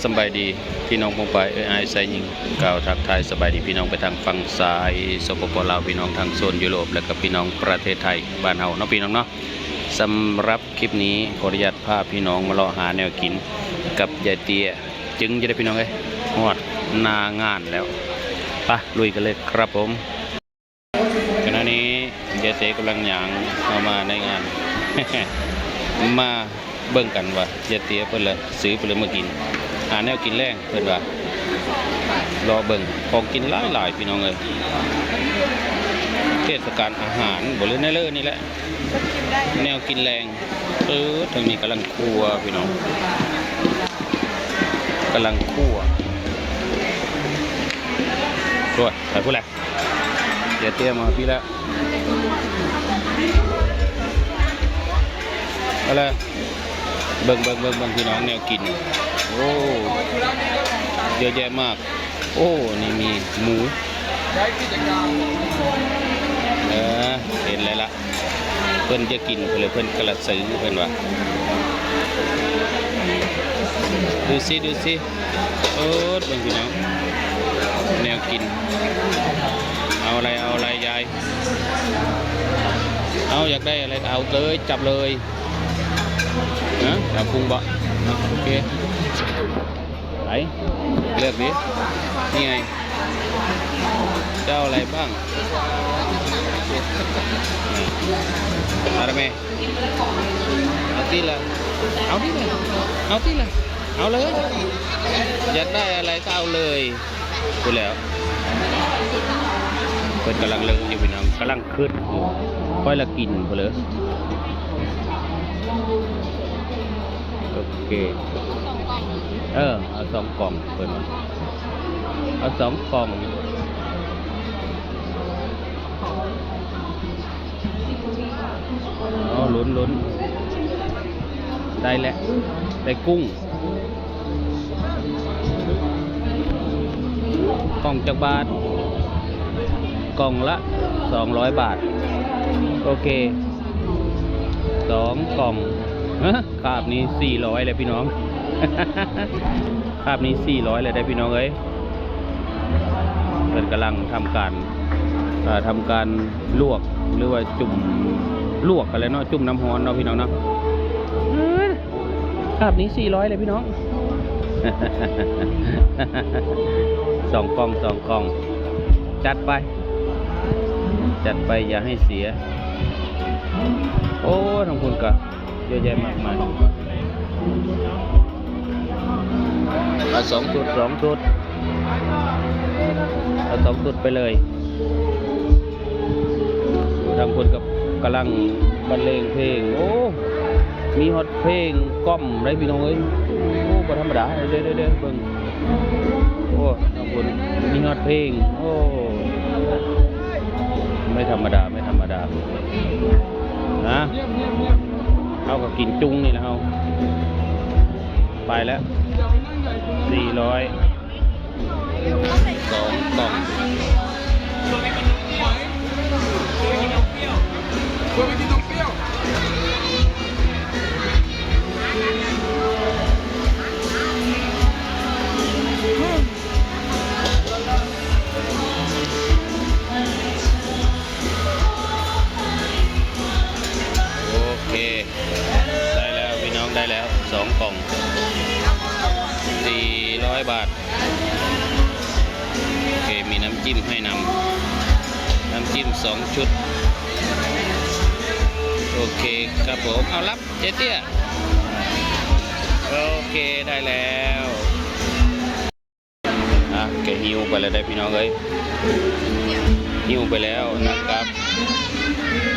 สบายดีพี่น้องปงไปไอ้ใส่ยิงกล่าวทักทายสบายดีพี่น้องไปทางฝั่งซ้ายสปปลาวพี่น้องทางโซนยุโรปและก็พี่น้องประเทศไทยบ้านเฮาเนาะพี่น้องเนาะสำหรับคลิปนี้ขออนุญาตพาพี่น้องมาเลาะหาแนวกินกับยายเตี้ยจึงจะได้พี่น้องฮอดหน้างานแล้วไปลุยกันเลยครับผมขณะนี้ยายเตี้ยกำลังหยางเข้ามาในงาน มาเบิ่งกันว่ายายเตี้ยเพิ่นละซื้อเพิ่นเลยมากินหาแนวกินแรงเพิ่นว่ารอเบิ่งของกินหลายๆพี่น้องเอ้ยเทศกาลอาหารบ่เลยในเลิศนี่แหละแนวกินแรงทางนี้กำลังคั่วพี่น้องกำลังคั่วด้วยไปพูดแหละยายเตี้ยมาพี่แล้วอะไรเบิ่งพี่น้องแนวกินโอ้เยอะแยะมากโอ้นี่มีหมูเห็นเลยละเพิ่นจะกินเพิ่นเลยเพิ่นกระสือเพิ่นว่าดูสิเบิ่งพี่น้องแนวกินเอาอะไรยายเอาอยากได้อะไรเอาเลยจับเลยนะจับพุงบ่โอเคไหนเลือกดินี่ไงเจ้าอะไรบ้างอะไรไหมเอาที่ละเอาเลยอยากได้อะไรก็เอาเลยพูดแล้วเพิ่นกำลังเลิกอยู่พี่น้องกำลังขึ้นอยู่ค่อยละกินไปเลยโอเคเอา2 กล่องเพิ่นว่าเอา2 กล่องลุ้นได้แล้วได้กุ้งกล่องจักบาทกล่องละ200 บาทโอเค2 กล่องคาบนี้400เลยพี่น้อง คาบนี้400เลยได้พี่น้องเอ้ยเพิ่นกำลังทำการลวกหรือว่าจุ่มลวกอะไรเนาะจุ่มน้ำร้อนเนาะพี่น้องเนาะคาบนี้400เลยพี่น้อง 2 กล่องจัดไปอย่าให้เสียโอ้ทั้งคุณกะเยอะแยะมากมายเอา2 ชุดเอา2 ชุดไปเลยทางคนกับกำลังบรรเลงเพลงโอ้มีฮอตเพลงก้อมได้พี่น้องเอ้ยโอ้บ่ธรรมดาเด้อเบิ่งโอ้ทางคนมีฮอตเพลงโอ้ไม่ธรรมดานะเอาก็กินจุ้งนี่แหละเอาไปแล้ว400 2 กล่องโอเคได้แล้วพี่น้องได้แล้ว2 กล่อง400 บาทโอเคมีน้ำจิ้มให้น้ำจิ้ม2 ชุดโอเคครับผมเอารับเจ๊เตี้ยโอเคได้แล้วแกหิวไปแล้วได้พี่น้องเอ้ยหิวไปแล้วนะครับ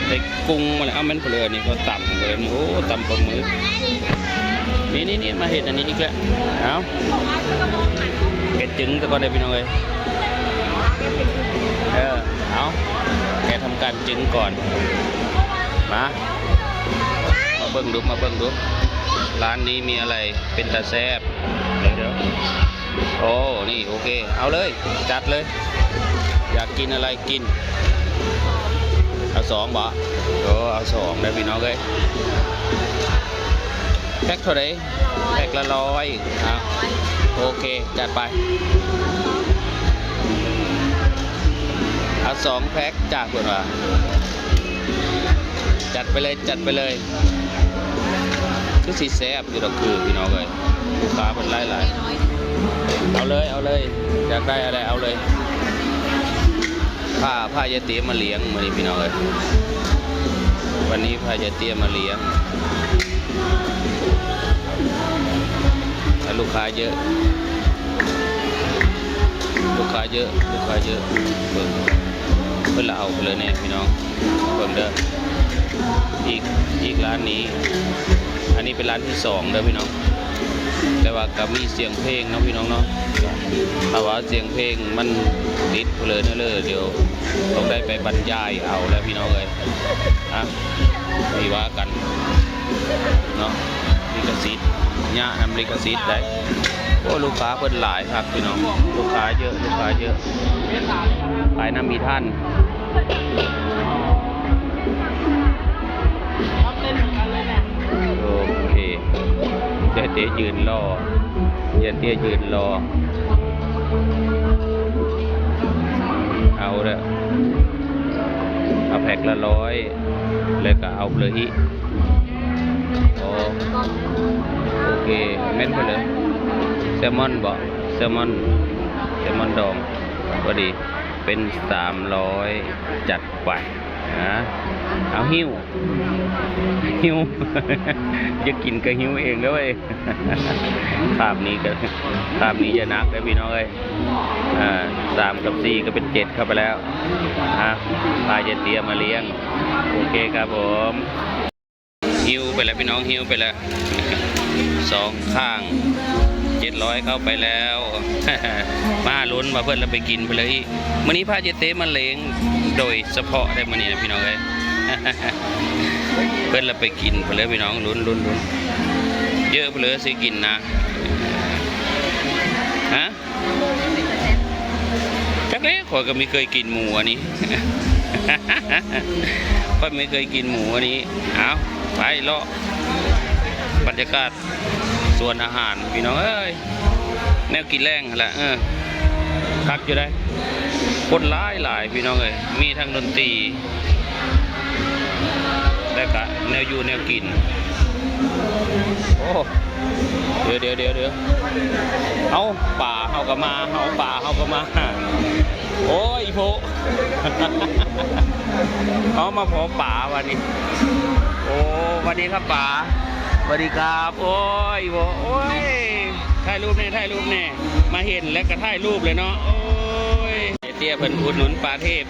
ได้กุ้งมาแล้วมันเปลือกนี่ก็ต่ำเลยนี่โอ้ต่ำปลาหมึกนี่มาเห็นอันนี้อีกแล้วเอาแกจึงก็ได้พี่น้องเอ้ยเอาแกทำการจึงก่อนมาเบิ่งดูร้านนี้มีอะไรเป็นตาแซ่บเดี๋ยวโอ้นี่โอเคเอาเลยจัดเลยอยากกินอะไรกินเอา2 บ่เอา2ได้พี่น้องเลยแพ็คเท่าไหร่แพ็คละ100 โอเคจัดไปเอา2 แพ็คจากเพื่อนว่าจัดไปเลยจัดไปเลยคือสีแซ่บอยู่ดอกคือพี่น้องเลยลูกค้าเป็นไล่ๆเอาเลยอยากได้อะไรเอาเลยผ้ายายเตี้ยมาเลี้ยงวันนี้พี่น้องเลยวันนี้ผ้ายายเตี้ยมาเลี้ยงลูกค้าเยอะเพิ่นละเอาไปเลยเนี่ยพี่น้องเพิ่มเด้ออีกร้านนี้อันนี้เป็นร้านที่2เด้อพี่น้องแต่ว่าก็มีเสียงเพลงเนาะพี่น้องเนาะถ้าว่าเสียงเพลงมันติดเลยนั่นเลยเดี๋ยวต้องได้ไปบรรยายเอาแล้วพี่น้องเลยมีว่ากันเนาะลิขสิทธิ์เนี่ยนำลิขสิทธิ์ได้โอ้ลูกค้าเพิ่นหลายครับพี่น้องลูกค้าเยอะขายน้ำมีท่านโอเคเจ๊ยืนรอเย็นเตี้ยยืนรอเอาเด้อเอาแพ็คละ100เลยก็เอาเลยอีกโอเคแม่นไปเลยแซลมอนบ่แซลมอนดองพอดีเป็น300จัดไปเอาหิ้ว จะกินก็หิ้วเองด้วยภาพนี้จะนักเลยพี่น้องเอ้ย3 กับ 4ก็เป็น7เข้าไปแล้วพายายเตี้ยมาเลี้ยงโอเคครับผมหิ้วไปแล้วพี่น้องหิ้วไปแล้ว2 ข้าง700เข้าไปแล้วมาลุ้นมาเพื่อนเราไปกินไปเลยมื้อนี้พาเจเต้มาเลี้ยงโดยเฉพาะได้มื้อนี้นะพี่น้องเอ้ยเพื่อนเราไปกินไปเลยพี่น้องลุ้นเยอะไปเลยสิกินนะจักเล็กข่อยก็ไม่เคยกินหมูอันนี้ข่อยไม่เคยกินหมูอันนี้เอาไปเลาะบรรยากาศส่วนอาหารพี่น้องเอ้ยแนวกินแรงแหละคักอยู่ได้คนหลายพี่น้องเอ้ยมีทั้งดนตรีแต่ก็แนวอยู่แนวกินโอ้เดี๋ยวเอาป่าเอากระมาโอ้ยโผเอามาพอป่าวันนี้โอ้วันนี้ครับป่าสวัสดีครับโอ้ยถ่ายรูปเนี่ยมาเห็นแล้วก็ถ่ายรูปเลยเนาะโอ้ยเตี้ยเพิ่นอุดหนุนปลาเทพ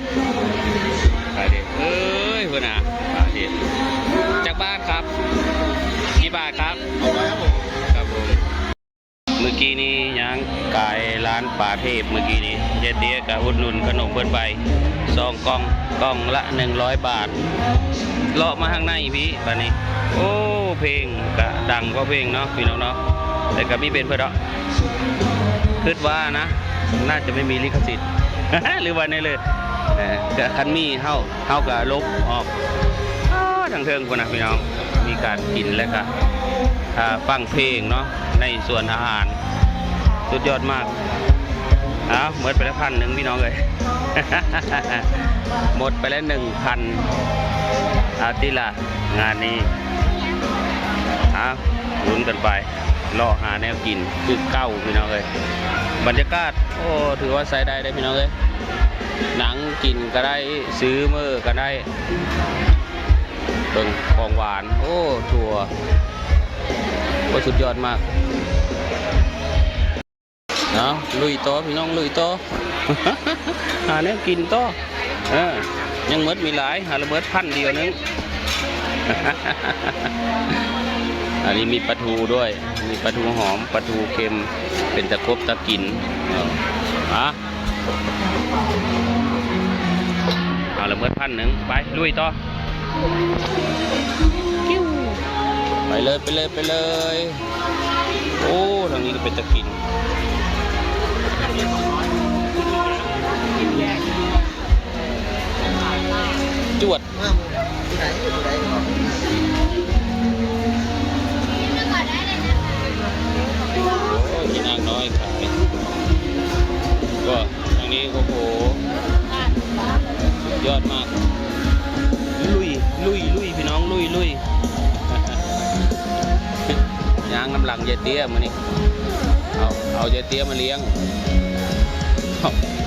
ปลาเทพเอ้ยเพิ่นปลาเทพจากบ้านครับกี่บาทครับครับผมเมื่อกี้นี้ย่างไก่ร้านปลาเทพเมื่อกี้นี้เตี้ยกับอุดหนุนขนมเพิ่นไป2 กล่องละ100 บาทเลาะมาข้างในพี่ตอนนี้โอ้เพลงก็ดังกว่าเพลงเนาะพี่น้องเนาะแต่ก็มีเป็นเพื่อนคิดว่านะน่าจะไม่มีลิขสิทธิ์ หรือว่าในเลยแต่คันมีเฮากับลบออกทางเทิงคนนะพี่น้องมีการกินแล้วก็ฟังเพลงเนาะในส่วนอาหารสุดยอดมากหมดไปแล้ว1,000พี่น้องเลย หมดไปแล้ว1,000ทีละงานนี้ลุ้นกันไปรอหาแนวกินคือเก้าพี่น้องเลยบรรยากาศโอ้ถือว่าใส่ได้พี่น้องเลยหนังกินก็ได้ซื้อมือก็ได้เบิ่งของหวานโอ้ถั่วโอ้สุดยอดมากลุยต่อพี่น้องลุยต่อ หาแนวกินต่อยังเมิดมีหลายหาละเมิด1,000เดียวนึง อันนี้มีปลาทูด้วยมีปลาทูหอมปลาทูเค็มเป็นตะครบตะกินเอาละเมิด1,000ไปลุยต่อไปเลยโอ้ทางนี้ก็เป็นตะกินจวดโอ้ยนางน้อยข โอ้โหยอดมากลุยพี่น้องลุยยางน้ำหลังยายเตี้ยมานี่เอายายเตี้ยมาเลี้ยง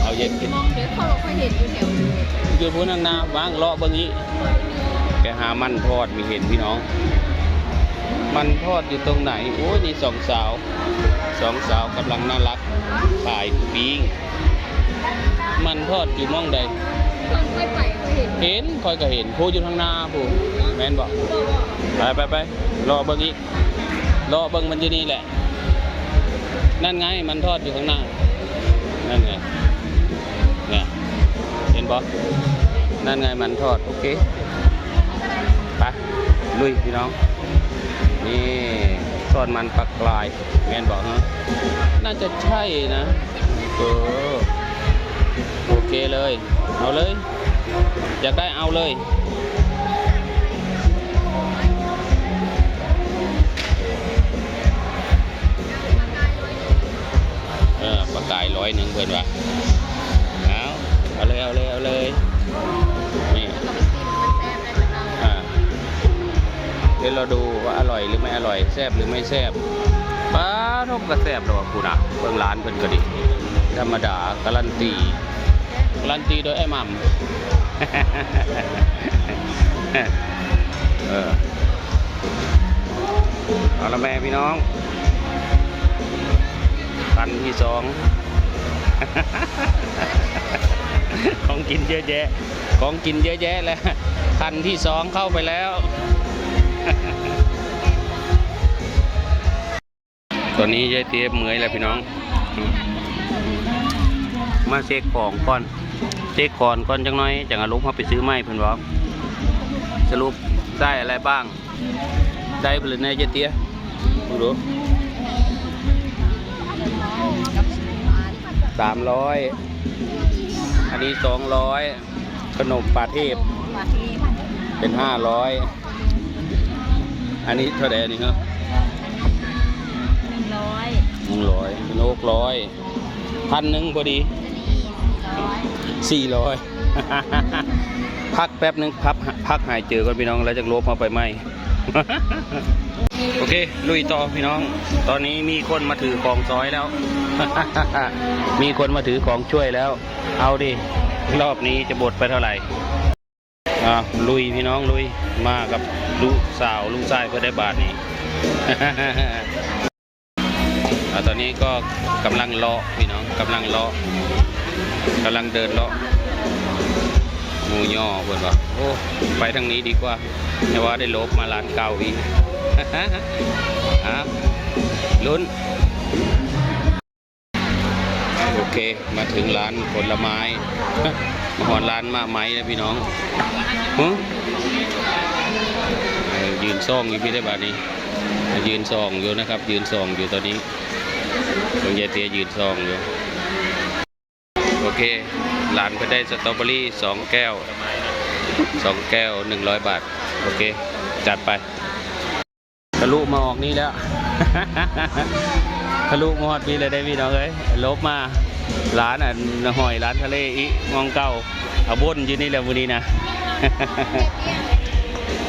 เอายายเตี้ย มองเดี๋ยวเขาเคยเห็นอยู่แถวนี้ อยู่พูนั่งนาว่างเลาะเบื้องนี้แกหามันทอดมีเห็นพี่น้องมันทอดอยู่ตรงไหนโอ้ยนี่สองสาวกำลังน่ารักขายปิ้งมันทอดอยู่มองใด ตอนเคยไปเคยเห็น คอยก็เห็นพูอยู่ทางหน้าพูแม่นบอกไปรอเบิ้งอีกรอเบิ้งมันอยู่นี่แหละนั่นไงมันทอดอยู่ข้างหน้านั่นไงเนี่ยเห็นบอกนั่นไงมันทอดโอเคไปลุยพี่น้องนี่ทอดมันปักกลายแม่นบอกฮะน่าจะใช่นะโอเคเลยเอาเลยอยากได้เอาเลยปลากาย100เพื่อนว่ะเอาเลยนี่เดี๋ยวเราดูว่าอร่อยหรือไม่อร่อยแซ่บหรือไม่แซ่บป้าทบกระแซ่บหรอคุณอ่ะเบิ่งร้านเพิ่นก็ดีธรรมดาการันตีโดยไอ้หม่ำเอาละแม่พี่น้องคันที่2ของกินเยอะแยะแล้วคันที่2เข้าไปแล้วตอนนี้ยายเตี้ยเมื่อยแล้วพี่น้องมาเช็คของก่อนจังน้อยจังอารมณ์เขาไปซื้อไม้เพิ่นบอกสรุปได้อะไรบ้างได้ผลิตในยายเตี้ยดู300อันนี้200ขนมปลาเทพเป็น500อันนี้เท่าไหร่นี่ครับ100เป็น600 1,000พอดี400พักแป๊บนึงพักหายเจอก่อนพี่น้องแล้วจะลบมาไปไหม โอเคลุยต่อพี่น้องตอนนี้มีคนมาถือของซอยแล้ว มีคนมาถือของช่วยแล้วเอาดิรอบนี้จะบดไปเท่าไหร่ลุยพี่น้องลุยมากับลูกชายเพื่อได้บาทนี้ ตอนนี้ก็กำลังเลาะพี่น้องกำลังเดินเลาะงูย่อเพื่อนว่าโอ้ไปทางนี้ดีกว่าแต่ว่าได้ลบมาร้านเก่าอีก ลุ้นโอเคมาถึงร้านผลไม้ มาหอนร้านมะไม้นะพี่น้องยืนซ่องอยู่พี่ได้บาทนี้ยืนซ่องอยู่นะครับยืนซ่องอยู่ตอนนี้คุณยายเตี้ยยืนซ่องอยู่โอเคหลานก็ได้สตรอเบอรี่2 แก้ว100 บาทโอเคจัดไปทะลุมาออกนี่แล้ว ทะลุมอดพี่เลยได้พี่น้องเอ้ยลบมาร้านหอยร้านทะเลอีมองเก่าเอาบนอยู่นี่แหละวันนี้นะ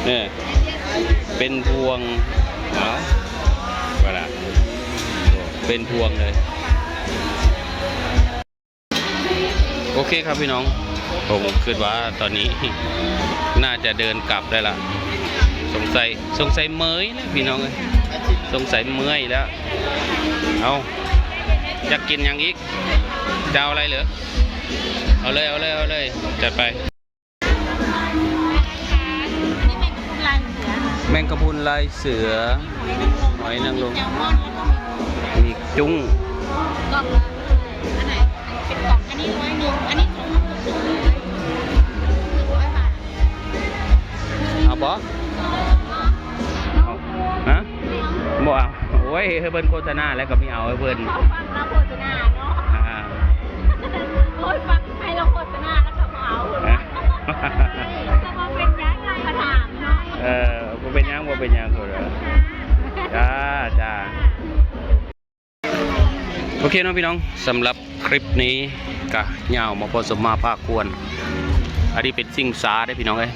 เนี่ยเป็นพวงก็ละเป็นพวงเลยโอเคครับพี่น้องผมคิดว่าตอนนี้ น่าจะเดินกลับได้ละสงสัยเมยแล้วพี่น้องเลยสงสัยเมื่อยแล้วเอาจะกินอย่างอีกจะเอาอะไรเหรอเอาเลยจัดไปแมงกะพรุนลายเสือหอยนางรมมีจุ้งกล่องอันไหนเป็นกล่องอันนี้100อันนี้ถุง100 บาทเอาบอฮะบอกเอาโอ้ยให้เพิ่นโฆษณาแล้วก็ไม่เอาให้เพิ่นฟังเราโฆษณาเนาะโอ้ยฟังให้เราโฆษณาแล้วก็มาเอาจะมาเป็นยังไงมาถามเนาะบ่เป็นยังก็เหรอจ้าโอเคน้องพี่น้องสำหรับค ลิปนี้ก็ยาวมาพอสมมาภาคควรอันนี้เป็นชิงช้าได้พี่น้องเอ้ย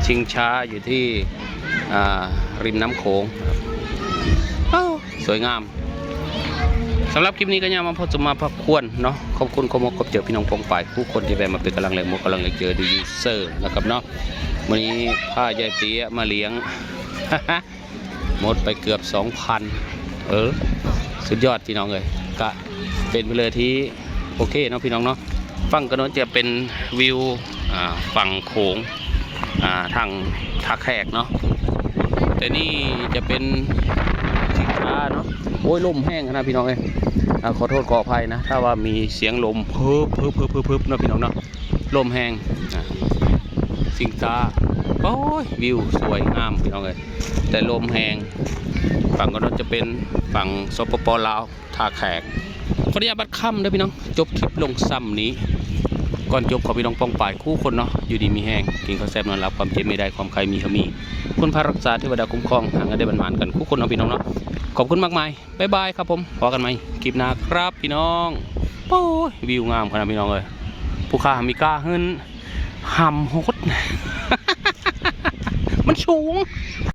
ชิงช้าอยู่ที่ริมน้ำโขงสวยงามสำหรับคลิปนี้ก็ยังมาพอสมมาภาคควรเนาะขอบคุณขอบเจอพี่น้องปองไปผู้คนที่แวะมาเป็นกำลังแรงมุกกำลังเจอดูยูเซอร์นะครับเนาะวันนี้ผ้ายายเตี้ยมาเลี้ยง หมดไปเกือบ 2,000สุดยอดพี่น้องเลยก็เป็นไปเลยที่โอเคเนาะพี่น้องเนาะฝั่งกระโน้นจะเป็นวิวฝั่งโขงทางท่าแขกเนาะแต่นี่จะเป็นชิงช้าเนาะโอ้ยลมแห้งนะพี่น้องเลยขอโทษขออภัยนะถ้าว่ามีเสียงลมเพิ่มเนาะพี่น้องเนาะลมแห้งชิงช้าโอ้ยวิวสวยงามพี่น้องเลยแต่ลมแห้งฝั่งกระโน้นจะเป็นฝั่งสปป.ลาวท่าแขกขออนุญาตบัดค่ำด้วยพี่น้องจบคลิปลงซ้ำนี้ก่อนจบขอพี่น้องป้องปายคู่คนเนาะอยู่ดีมีแห้งกินข้าวแซ่บนอนหลับความเจ็บไม่ได้ความใครมีขมีคุณพระรักษาเทวดาคุ้มครองหาเงินได้บรรมานกันคู่คนเนาะพี่น้องเนาะขอบคุณมากมายบ๊ายบายครับผมพอกันไหมคลิปหน้าครับพี่น้องโอ้ยวิวงามขนาดพี่น้องเลยผู้ข้ามีกล้าหึ่นหำโหด มันสูง